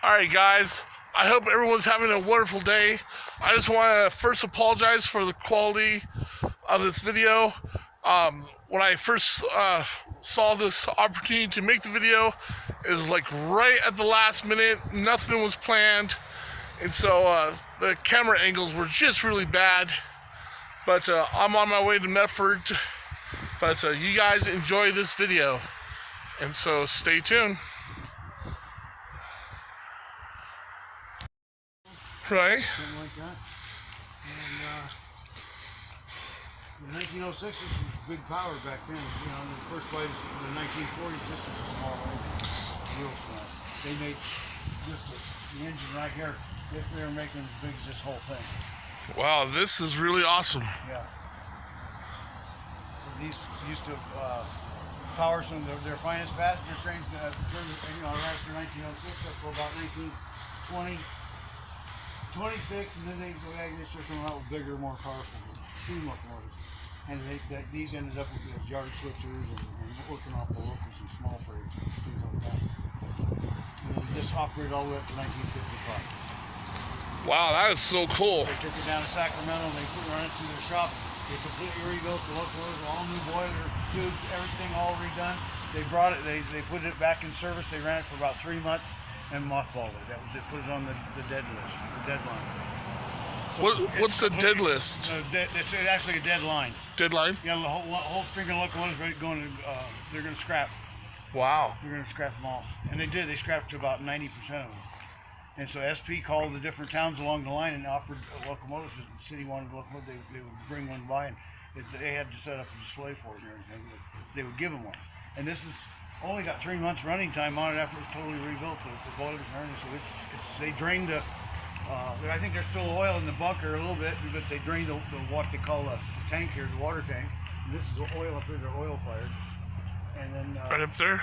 Alright guys, I hope everyone's having a wonderful day. I just want to first apologize for the quality of this video. When I first saw this opportunity to make the video, it was like right at the last minute, nothing was planned, and so the camera angles were just really bad. But I'm on my way to Medford, but you guys enjoy this video, and so stay tuned. Right. Something like that. And the 1906 was big power back then. You know, the first blades in the 1940s, this was a small engine, real small. They made just the engine right here. They were making as big as this whole thing. Wow, this is really awesome. Yeah. These used to power some of their finest passenger trains. After 1906 up to about 1920. 26, and then they started coming out with bigger, more powerful steam locomotives. And these ended up with yard switchers and working off the locals and small freights and things like that. And then this operated all the way up to 1955. Wow, that is so cool. They took it down to Sacramento and they run it through their shop. They completely rebuilt the locomotives, all new boiler, tubes, everything all redone. They brought it, they put it back in service. They ran it for about 3 months. And mothballed it. That was it. Put it on the dead list, the deadline. So what's the dead list? It's actually a deadline. Deadline? Yeah, the whole string of locomotives ready going to. They're going to scrap. Wow. They're going to scrap them all, and they did. They scrapped about 90% of them. And so SP called the different towns along the line and offered locomotives. If the city wanted a locomotive, they would bring one by, and they had to set up a display for it and everything. But they would give them one. And this is. Only got 3 months running time on it after it was totally rebuilt. The boilers and everything, so they drained the. I think there's still oil in the bunker a little bit, but they drained the what they call the tank here, the water tank. And this is the oil up here, they're oil fired. And then right up there.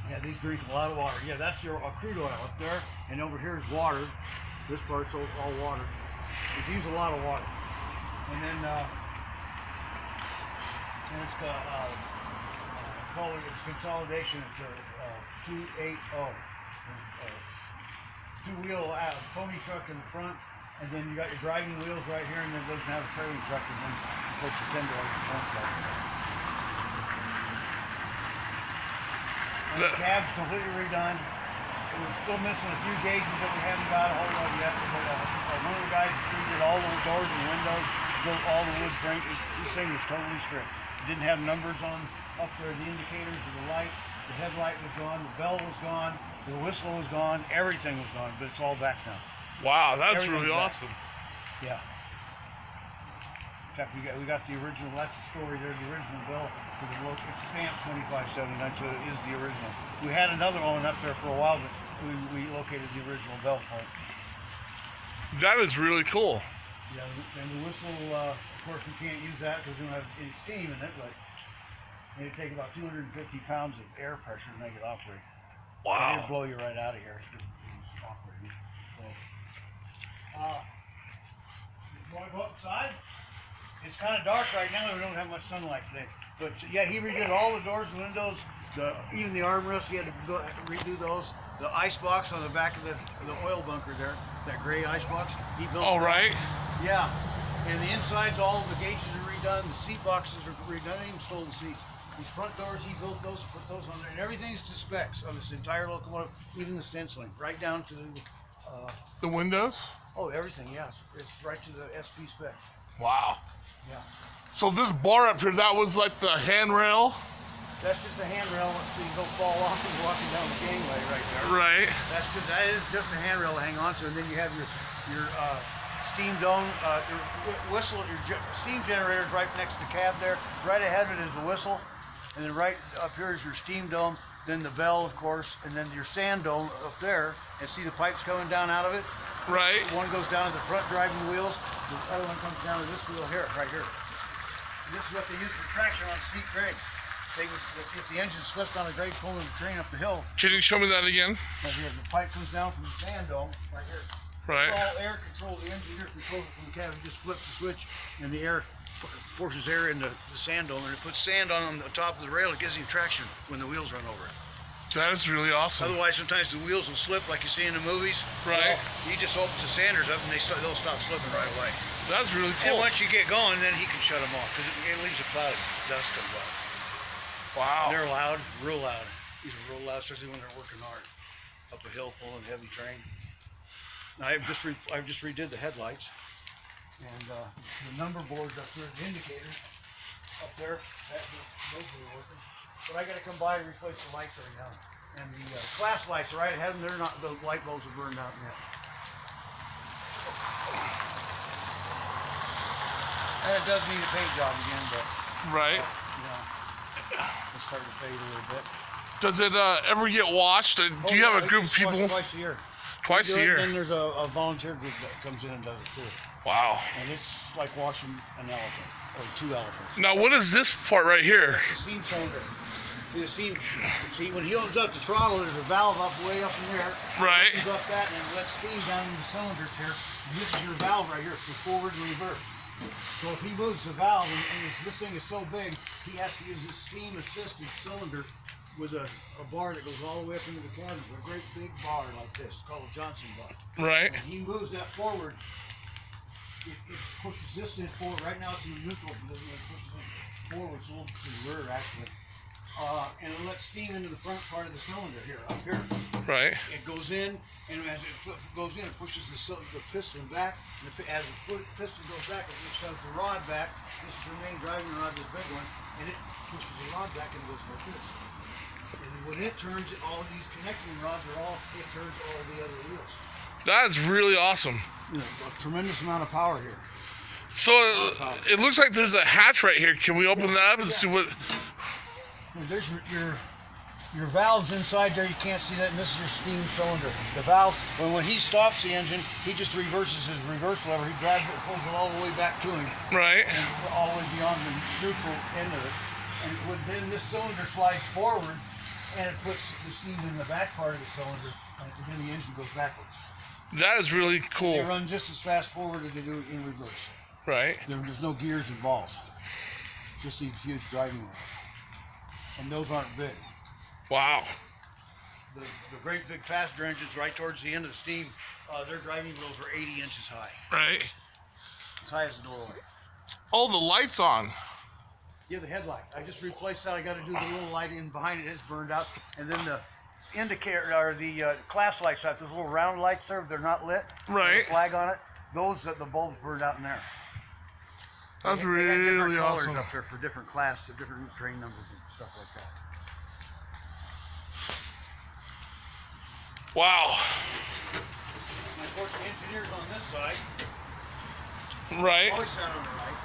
Yeah, these drink a lot of water. Yeah, that's your crude oil up there, and over here is water. This part's all water. They use a lot of water. And then it's it's consolidation. It's a 280. Two-wheel pony truck in the front, and then you got your driving wheels right here, and then it doesn't have a trailing truck, and then you put your tender on the front truck. And the cab's completely redone. We're still missing a few gauges that we haven't got a hold of yet. One of the guys redid all the doors and windows, built all the wood frame. This thing was totally stripped. It didn't have numbers on up there, the indicators of the lights, the headlight was gone, the bell was gone, the whistle was gone, everything was gone, but it's all back now. Wow, that's really awesome. Yeah. In fact, we got the original, that's the story there, the original bell for the local, it's stamped 2579, so it is the original. We had another one up there for a while, but we located the original bell point. That is really cool. Yeah, and the whistle, of course we can't use that because we don't have any steam in it, but it'd take about 250 pounds of air pressure to make it operate. Wow. It'd blow you right out of here. It's operating. So, you want to go outside? It's kind of dark right now. We don't have much sunlight today. But yeah, he redid all the doors and windows, even the armrests. He had to redo those. The ice box on the back of the oil bunker there, that gray ice box. He built. All right. Yeah. And the insides, all of the gauges are redone. The seat boxes are redone. They even stole the seats. These front doors, he built those, put those on there, and everything's to specs on this entire locomotive, even the stenciling, right down to the windows. Oh, everything, yes, it's right to the SP specs. Wow. Yeah. So this bar up here, that was like the handrail. That's just a handrail, so you don't fall off and walking down the gangway right there. Right. That is just a handrail to hang on to, and then you have your steam dome, your whistle, your steam generator is right next to the cab there. Right ahead of it is the whistle, and then right up here is your steam dome, then the bell, of course, and then your sand dome up there, and see the pipes coming down out of it? Right. One goes down to the front driving wheels, the other one comes down to this wheel here, right here. And this is what they use for traction on steep grades. If the engine slipped on a grade pulling the train up the hill. Can you show me that again? Right here, the pipe comes down from the sand dome, right here. Right. It's all air controlled. The engineer controls it from the cabin. Just flips the switch, and the air forces air into the sand dome, and it puts sand on the top of the rail. It gives you traction when the wheels run over it. That is really awesome. Otherwise, sometimes the wheels will slip like you see in the movies. Right. Well, he just opens the sanders up and they'll stop slipping right away. That's really cool. And once you get going, then he can shut them off because it leaves a cloud of dust comes out. Wow. And they're loud, real loud. These are real loud, especially when they're working hard up a hill pulling heavy terrain. Now I've just redid the headlights and the number boards up there, the indicators up there. Those are working. But I got to come by and replace the lights every now and then. And the class lights are right ahead of them. They're not, the light bulbs are burned out yet. And it does need a paint job again, but Right. It's starting to fade a little bit. Does it ever get washed? Do you have a group of people? Twice a year. Twice a year. And then there's a volunteer group that comes in and does it too. Wow. And it's like washing an elephant or 2 elephants. Now, what is this part right here? It's the steam cylinder. See, when he opens up the throttle, there's a valve way up in there. Right. He opens up that and it lets steam down in the cylinders here. And this is your valve right here for forward and reverse. So if he moves the valve, and this thing is so big, he has to use this steam-assisted cylinder with a bar that goes all the way up into the cabin. A great big bar like this, called a Johnson bar. Right. And he moves that forward. It pushes this in forward. Right now it's in the neutral position. It pushes it forward, so to the rear actually. And it lets steam into the front part of the cylinder here, up here. Right. It goes in, and as it goes in, it pushes the piston back. And as the piston goes back, it just shoves the rod back. This is the main driving rod, this big one, and it pushes the rod back and it goes like this. And when it turns, all these connecting rods it turns all the other wheels. That's really awesome. You know, a tremendous amount of power here. So it looks like there's a hatch right here. Can we open that up and see what? There's your valves inside there. You can't see that, and this is your steam cylinder. The valve, when he stops the engine, he just reverses his reverse lever. He grabs it, pulls it all the way back to him, Right. and all the way beyond the neutral end of it. And then this cylinder slides forward, and it puts the steam in the back part of the cylinder, and then the engine goes backwards. That is really They cool. run just as fast forward as they do in reverse. Right. There's no gears involved. Just these huge driving wheels. And those aren't big. Wow. The great big passenger engines right towards the end of the steam, their driving wheels are 80 inches high. Right. As high as the doorway. Oh, the light's on. Yeah, the headlight. I just replaced that. I got to do the little light in behind it. It's burned out. And then the indicator, or the class lights, those little round lights there, they're not lit. Right. With a flag on it. Those, the bulbs burned out in there. That's They had different really colors awesome. up there for different class, different train numbers and stuff like that. Wow. And of course, the engineers on this side Right. always sat on the right,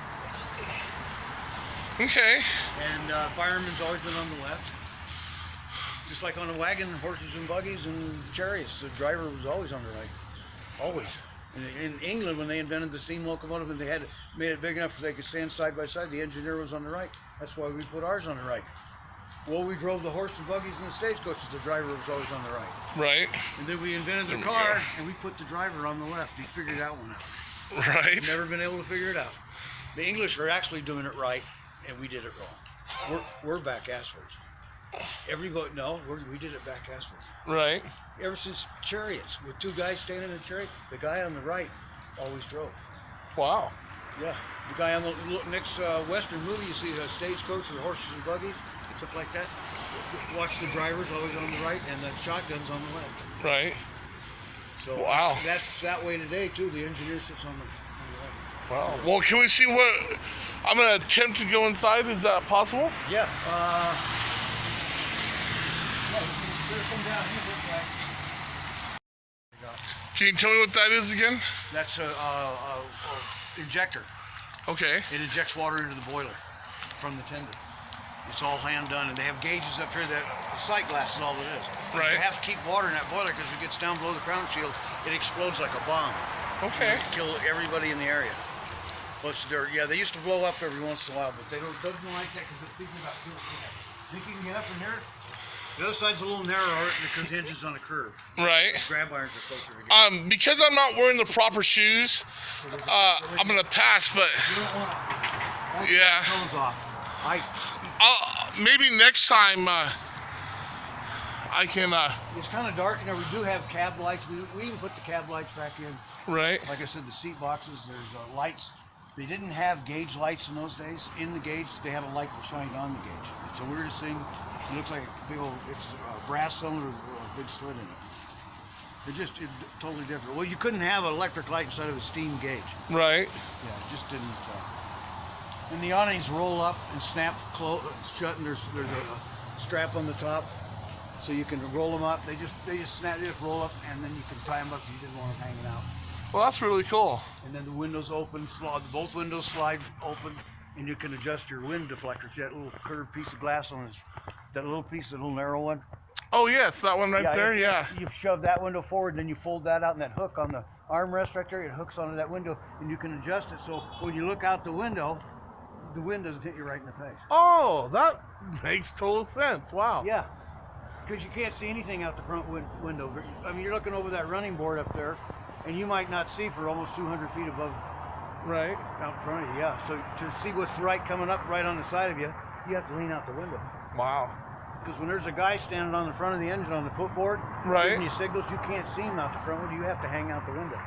Okay. and firemen's always been on the left. Just like on a wagon, horses and buggies and chariots, the driver was always on the right, always. And in England, when they invented the steam locomotive and they had made it big enough so they could stand side by side, the engineer was on the right. That's why we put ours on the right. Well, we drove the horse and buggies and the stagecoaches. The driver was always on the right. Right. And then we invented There the we car, go. and we put the driver on the left. He figured that one out. Right. Never been able to figure it out. The English are actually doing it right, and we did it wrong. We're back asswards. Everybody, we did it back asswards. Right. Ever since chariots, with two guys standing in a chariot, the guy on the right always drove. Wow. Yeah, the guy on the next Western movie, you see the stagecoach with horses and buggies, stuff like that. Watch the drivers always on the right, and the shotguns on the left. Right. So Wow. that's that way today too. The engineer sits on the right. Wow. Well, can we see what? I'm gonna attempt to go inside. Is that possible? Yeah. There's some down here this way. Can you tell me what that is again? That's a injector. Okay. It injects water into the boiler from the tender. It's all hand done, and they have gauges up here that sight glass is all it is. Right. You have to keep water in that boiler because if it gets down below the crown shield, it explodes like a bomb. Okay. It kill everybody in the area. Well, they used to blow up every once in a while, but they don't like that because they're thinking about doing that. Think you can get up in there? The other side's a little narrower because the engine's on a curve. Right. Grab irons are closer together. Because I'm not wearing the proper shoes, I'm gonna pass. But You don't want to. Yeah. Toes off. maybe next time I can, It's kind of dark in there. We do have cab lights. We even put the cab lights back in. right. Like I said, the seat boxes, there's lights. They didn't have gauge lights in those days. In the gauge, they have a light that shines on the gauge. It's the weirdest thing. It looks like a big old, it's a brass cylinder with a big slit in it. It's totally different. Well, you couldn't have an electric light inside of a steam gauge. Right. Yeah, it just didn't. And the awnings roll up and snap shut, and there's a strap on the top, so you can roll them up. They just snap, they just roll up, and then you can tie them up if you didn't want them hanging out. Well, that's really cool. And then the windows open, both windows slide open, and you can adjust your wind deflectors. That little curved piece of glass on this, that little narrow one. Oh, yes, that one right there, yeah. You shove that window forward, then you fold that out, and that hook on the armrest right there, it hooks onto that window, and you can adjust it so when you look out the window, the wind doesn't hit you right in the face. Oh, that makes total sense. Wow. Yeah, because you can't see anything out the front window. I mean, you're looking over that running board up there, and you might not see for almost 200 feet above, right, out in front of you. Yeah. So to see what's right coming up right on the side of you, you have to lean out the window. Wow. Because when there's a guy standing on the front of the engine on the footboard, right, giving you signals, you can't see him out the front window. You have to hang out the window.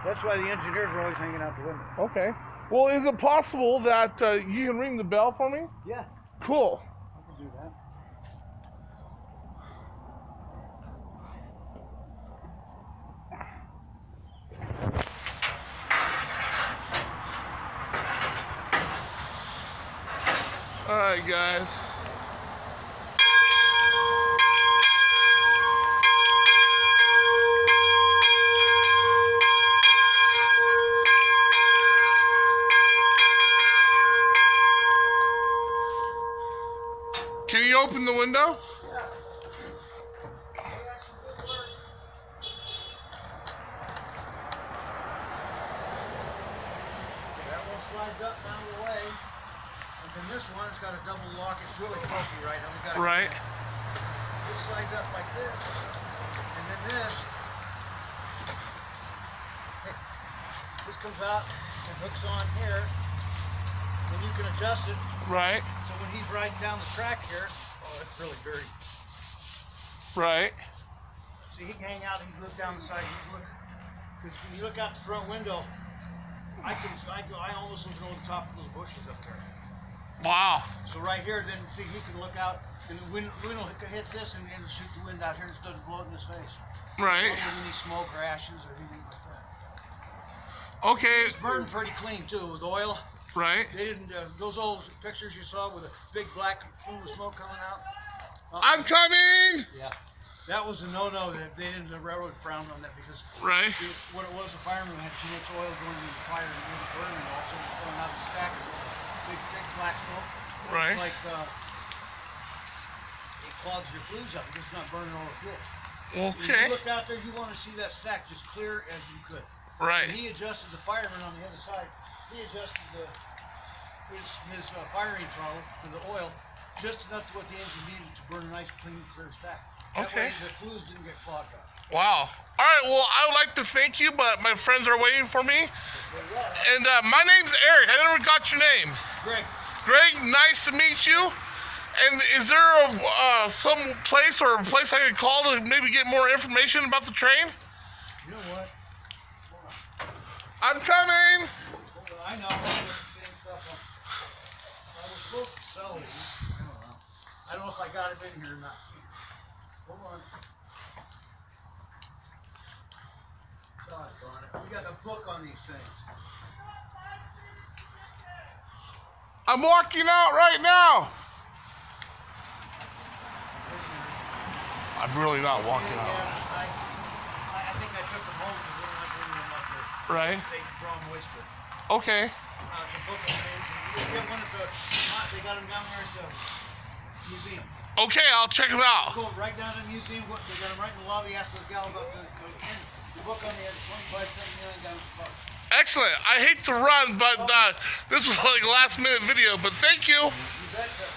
That's why the engineers are always hanging out the window. Okay. Well, is it possible that you can ring the bell for me? Yeah. Cool. I can do that. All right, guys. Can you open the window? Yeah. That one slides up down the way, and then this one has got a double lock. It's really funky right now. We got right. This slides up like this, and then this comes out and hooks on here. Then you can adjust it. Right. So when he's riding down the track here, oh, it's really dirty. Right. See, he can hang out. He can look down the side. Because when you look out the front window, I almost look over the top of those bushes up there. Wow. So right here, then see, he can look out, and the wind will hit this, and it'll shoot the wind out here instead of blow it in his face. Right. Not with any smoke or ashes or anything like that. Okay. It's burned pretty clean too with oil. Right. They didn't. Those old pictures you saw with a big black plume of smoke coming out. I'm coming. Yeah. That was a no-no. They didn't. The railroad frowned on that because right. What it was, the fireman had too much oil going into the fire and it was burning, and also going out of the stack of big black smoke. Right. Like it clogs your flues up because it's not burning all the fuel. Okay. When you look out there, you want to see that stack just clear as you could. Right. And he adjusted the fireman on the other side. He adjusted his firing throttle for the oil just enough to what the engine needed to burn a nice, clean, clear stack. That way the flues didn't get clogged up. Wow. All right, well, I would like to thank you, but my friends are waiting for me. And my name's Eric. I never got your name. Greg. Greg, nice to meet you. And is there some place or a place I could call to maybe get more information about the train? You know what? I'm coming. I know. I was supposed to sell these. I don't know if I got it in here or not. Hold on. Doggone it. We got a book on these things. I'm walking out right now. I'm really not walking out. I think I took them home because we're not bringing them up here. Right. They draw moisture. Okay. The book on these. You can get one at the. They got them down there at the museum. Okay, I'll check them out. Go right down to the museum. They got them right in the lobby. Ask the gal about the book on the 25 cent million down at the park. Excellent. I hate to run, but this was like a last minute video, but thank you. You betcha.